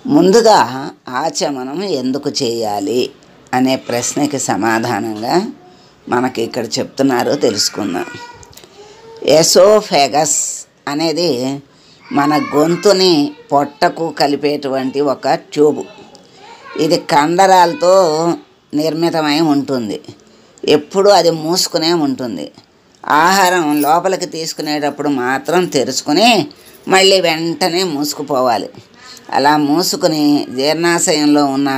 ముందుగా ఆచమనం ఎందుకు చేయాలి అనే ప్రశ్నకి సమాధానంగా మనకి ఇక్కడ చెప్తున్నారో తెలుసుకుందాం. ఎసోఫేగస్ అనేది మన గొంతుని పొట్టకు కలిపేటువంటి ఒక ట్యూబ్. ఇది కండరాలతో నిర్మితమై ఉంటుంది. ఎప్పుడూ అది మూసుకునే ఉంటుంది. ఆహారం లోపలికి తీసుకునేటప్పుడు మాత్రం తెరుచుకుని మళ్ళీ వెంటనే మూసుకుపోవాలి. అలా మూసుకుని జీర్ణాశయంలో ఉన్న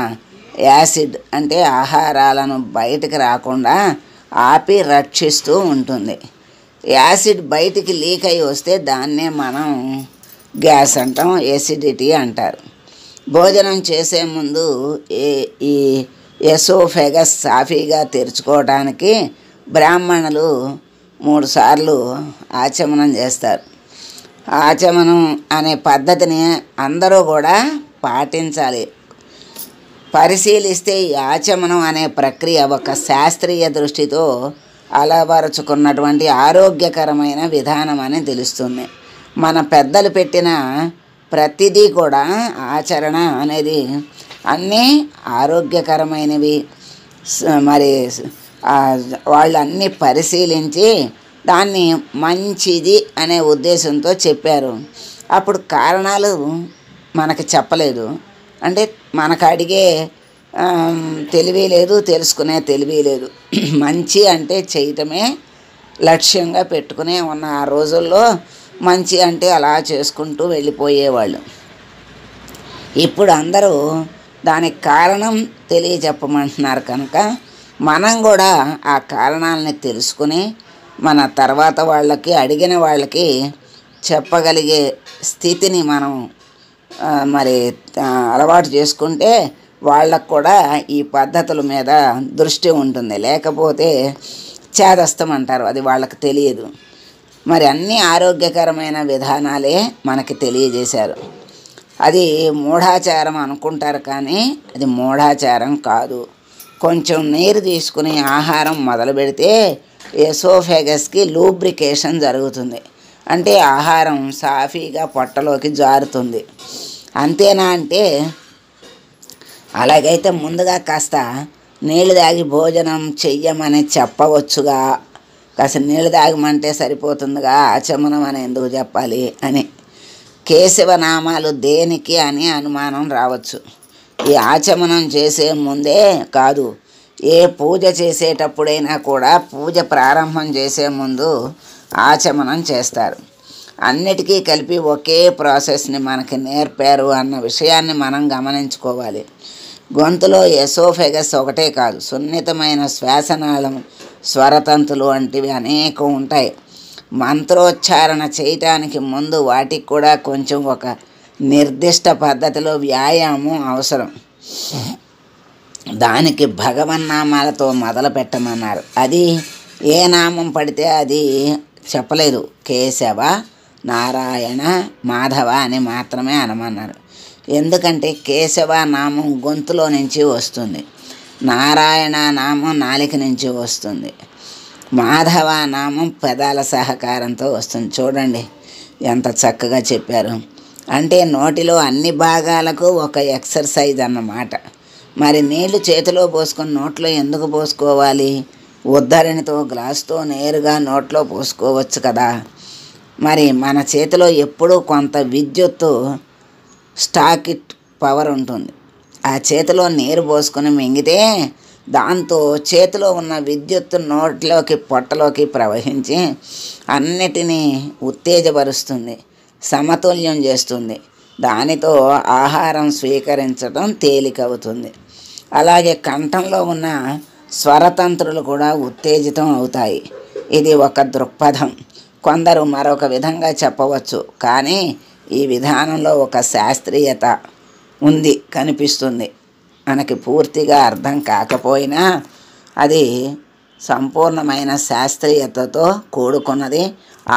యాసిడ్ అంటే ఆహారాలను బయటికి రాకుండా ఆపి రక్షిస్తూ ఉంటుంది. యాసిడ్ బయటికి లీక్ అయి వస్తే దాన్నే మనం గ్యాస్ అంటాం, ఎసిడిటీ అంటారు. భోజనం చేసే ముందు ఈ ఎసోఫెగస్ సాఫీగా తెరుచుకోవడానికి బ్రాహ్మణులు 3 సార్లు ఆచమనం చేస్తారు. ఆచమనం అనే పద్ధతిని అందరూ కూడా పాటించాలి. పరిశీలిస్తే ఈ ఆచమనం అనే ప్రక్రియ ఒక శాస్త్రీయ దృష్టితో అలవరుచుకున్నటువంటి ఆరోగ్యకరమైన విధానం అని తెలుస్తుంది. మన పెద్దలు పెట్టిన ప్రతిదీ కూడా ఆచరణ అనేది అన్నీ ఆరోగ్యకరమైనవి. మరి వాళ్ళు అన్నీ పరిశీలించి దాన్ని మంచిది అనే ఉద్దేశంతో చెప్పారు. అప్పుడు కారణాలు మనకు చెప్పలేదు. అంటే మనకు అడిగే తెలివి లేదు, తెలుసుకునే తెలివి లేదు. మంచి అంటే చేయటమే లక్ష్యంగా పెట్టుకునే ఉన్న ఆ రోజుల్లో మంచి అంటే అలా చేసుకుంటూ వెళ్ళిపోయేవాళ్ళు. ఇప్పుడు అందరూ దానికి కారణం తెలియజెప్పమంటున్నారు కనుక మనం కూడా ఆ కారణాలని తెలుసుకుని మన తర్వాత వాళ్ళకి అడిగిన వాళ్ళకి చెప్పగలిగే స్థితిని మనం మరి అలవాటు చేసుకుంటే వాళ్ళకు కూడా ఈ పద్ధతుల మీద దృష్టి ఉంటుంది. లేకపోతే చేదస్తం అంటారు, అది వాళ్ళకి తెలియదు. మరి అన్ని ఆరోగ్యకరమైన విధానాలే మనకి తెలియజేశారు. అది మూఢాచారం అనుకుంటారు, కానీ అది మూఢాచారం కాదు. కొంచెం నీరు తీసుకుని ఆహారం మొదలు పెడితే ఎసోఫేగస్కి లూబ్రికేషన్ జరుగుతుంది. అంటే ఆహారం సాఫీగా పొట్టలోకి జారుతుంది. అంతేనా అంటే అలాగైతే ముందుగా కాస్త నీళ్ళు తాగి భోజనం చెయ్యమని చెప్పవచ్చుగా, కాస్త నీళ్ళు తాగమంటే సరిపోతుందిగా, ఆచమనం అని ఎందుకు చెప్పాలి అని కేశవనామాలు దేనికి అని అనుమానం రావచ్చు. ఈ ఆచమనం చేసే ముందే కాదు, ఏ పూజ చేసేటప్పుడైనా కూడా పూజ ప్రారంభం చేసే ముందు ఆచమనం చేస్తారు. అన్నిటికీ కలిపి ఒకే ప్రాసెస్ని మనకి నేర్పారు అన్న విషయాన్ని మనం గమనించుకోవాలి. గొంతులో ఎసోఫెగస్ ఒకటే కాదు, సున్నితమైన శ్వాసనాళం, స్వరతంతులు వంటివి అనేకం ఉంటాయి. మంత్రోచ్చారణ చేయటానికి ముందు వాటికి కూడా కొంచెం ఒక నిర్దిష్ట పద్ధతిలో వ్యాయామం అవసరం. దానికి భగవన్నామాలతో మొదలు పెట్టమన్నారు. అది ఏ నామం పడితే అది చెప్పలేదు. కేశవ, నారాయణ, మాధవ అని మాత్రమే అనమన్నారు. ఎందుకంటే కేశవ నామం గొంతులో నుంచి వస్తుంది, నారాయణ నామం నాలిక నుంచి వస్తుంది, మాధవ నామం పెదాల సహకారంతో వస్తుంది. చూడండి ఎంత చక్కగా చెప్పారు. అంటే నోటిలో అన్ని భాగాలకు ఒక ఎక్సర్సైజ్ అన్నమాట. మరి నీళ్లు చేతిలో పోసుకొని నోట్లో ఎందుకు పోసుకోవాలి? ఉద్ధరణితో గ్లాసుతో నేరుగా నోట్లో పోసుకోవచ్చు కదా. మరి మన చేతిలో ఎప్పుడూ కొంత విద్యుత్తు స్టాకిట్ పవర్ ఉంటుంది. ఆ చేతిలో నీరు పోసుకొని మింగితే దాంతో చేతిలో ఉన్న విద్యుత్తు నోట్లోకి పొట్టలోకి ప్రవహించి అన్నిటినీ ఉత్తేజపరుస్తుంది, సమతుల్యం చేస్తుంది. దానితో ఆహారం స్వీకరించడం తేలికవుతుంది. అలాగే కంఠంలో ఉన్న స్వరతంత్రులు కూడా ఉత్తేజితం అవుతాయి. ఇది ఒక దృక్పథం. కొందరు మరొక విధంగా చెప్పవచ్చు, కానీ ఈ విధానంలో ఒక శాస్త్రీయత ఉంది కనిపిస్తుంది. మనకి పూర్తిగా అర్థం కాకపోయినా అది సంపూర్ణమైన శాస్త్రీయతతో కూడుకున్నది,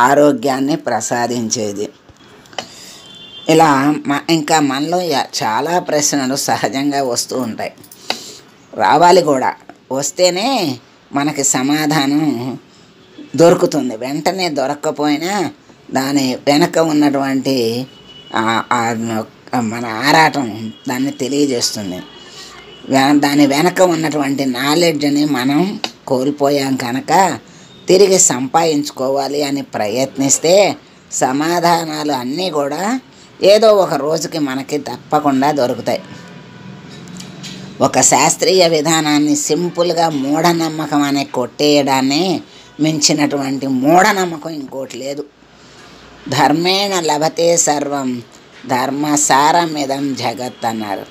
ఆరోగ్యాన్ని ప్రసాదించేది. ఇలా ఇంకా మనలో చాలా ప్రశ్నలు సహజంగా వస్తూ ఉంటాయి, రావాలి కూడా. వస్తేనే మనకి సమాధానం దొరుకుతుంది. వెంటనే దొరక్కపోయినా దాని వెనక ఉన్నటువంటి మన ఆరాటం దాన్ని తెలియజేస్తుంది. దాని వెనక ఉన్నటువంటి నాలెడ్జ్ని మనం కోల్పోయాం కనుక తిరిగి సంపాదించుకోవాలి అని ప్రయత్నిస్తే సమాధానాలు అన్నీ కూడా ఏదో ఒక రోజుకి మనకి తప్పకుండా దొరుకుతాయి. ఒక శాస్త్రీయ విధానాన్ని సింపుల్గా మూఢనమ్మకం అనే కొట్టేయడాన్ని మించినటువంటి మూఢనమ్మకం ఇంకోటి లేదు. ధర్మేణ లభతే సర్వం ధర్మసారమిదం జగత్ అన్నారు.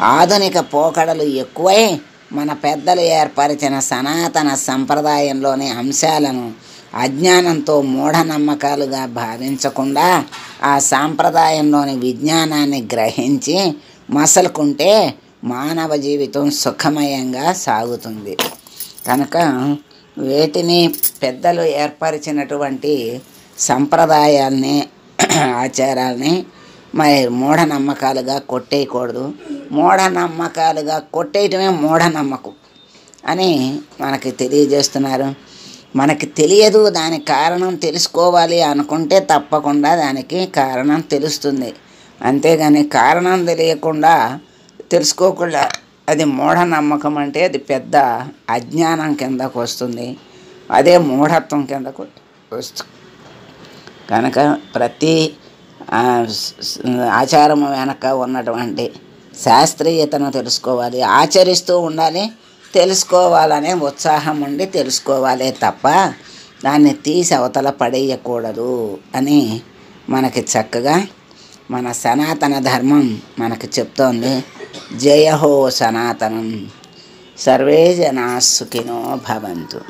ఆధునిక పోకడలు ఎక్కువై మన పెద్దలు ఏర్పరిచిన సనాతన సంప్రదాయంలోని అంశాలను అజ్ఞానంతో మూఢనమ్మకాలుగా భావించకుండా ఆ సాంప్రదాయంలోని విజ్ఞానాన్ని గ్రహించి మసలుకుంటే మానవ జీవితం సుఖమయంగా సాగుతుంది. కనుక వేటిని పెద్దలు ఏర్పరిచినటువంటి సంప్రదాయాల్ని ఆచారాల్ని మరి మూఢనమ్మకాలుగా కొట్టేయకూడదు. మూఢనమ్మకాలుగా కొట్టేయటమే మూఢనమ్మకం అని మనకి తెలియజేస్తున్నారు. మనకి తెలియదు, దానికి కారణం తెలుసుకోవాలి అనుకుంటే తప్పకుండా దానికి కారణం తెలుస్తుంది. అంతేగాని కారణం తెలియకుండా తెలుసుకోకుండా అది మూఢనమ్మకం అంటే అది పెద్ద అజ్ఞానం కిందకు వస్తుంది. అదే మూఢత్వం కిందకు వస్తుంది. కనుక ప్రతి ఆచారము వెనక ఉన్నటువంటి శాస్త్రీయతను తెలుసుకోవాలి, ఆచరిస్తూ ఉండాలి. తెలుసుకోవాలనే ఉత్సాహం ఉండి తెలుసుకోవాలే తప్ప దాన్ని తీసి అవతల పడేయకూడదు అని మనకి చక్కగా మన సనాతన ధర్మం మనకి చెప్తోంది. జయ హో సనాతనం. సర్వే జనా సుఖినో భవంతు.